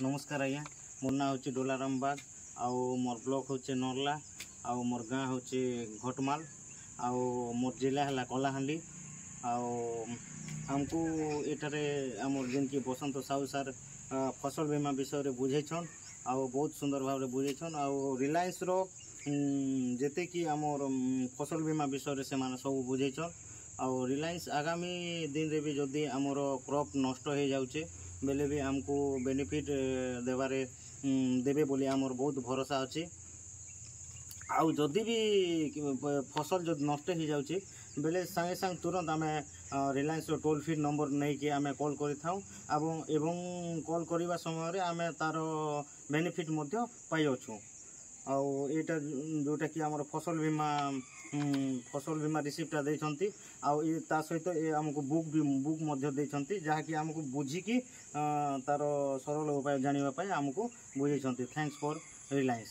नमस्कार आज्ञा मोर ना हूँ डोलाराम बाग आउ मोर ब्लॉक हूँ नरला आउ मोर गाँ हूँ घटमाल आउ मोर जिला है कलाहांडी आउ आमको एठारे आमर जिनकी बसंत साहू सार फसल बीमा विषय बुझेछन आउ बहुत सुंदर भाव बुझेछन आउ रिलायंस रो जेते कि आमर फसल बीमा विषय से माने सब बुझेछन आउ रिलायंस आगामी दिन रे भी जदि आमर क्रॉप नष्ट हो जाउछे बेले भी आमको बेनिफिट देवारे देवे बोली आमर बहुत भरोसा अच्छे आउ जदि भी फसल जो नष्ट हो जाउछे बेले संगे संग तुरंत आम रिलायंस टोल फ्री नंबर नहीं कि आम कॉल करिथाउ एवं कॉल करने समय आम तार बेनिफिट मध्य पाई अछु आउ एटा जोटा कि आमर फसल बीमा रिसिप्टा देछंती आउ ता सहित ए हमको बुक मध्य देछंती जहा कि हमको बुझिकी तार सरल उपाय जानिबा पय हमको बुझेछंती। Thanks for Reliance.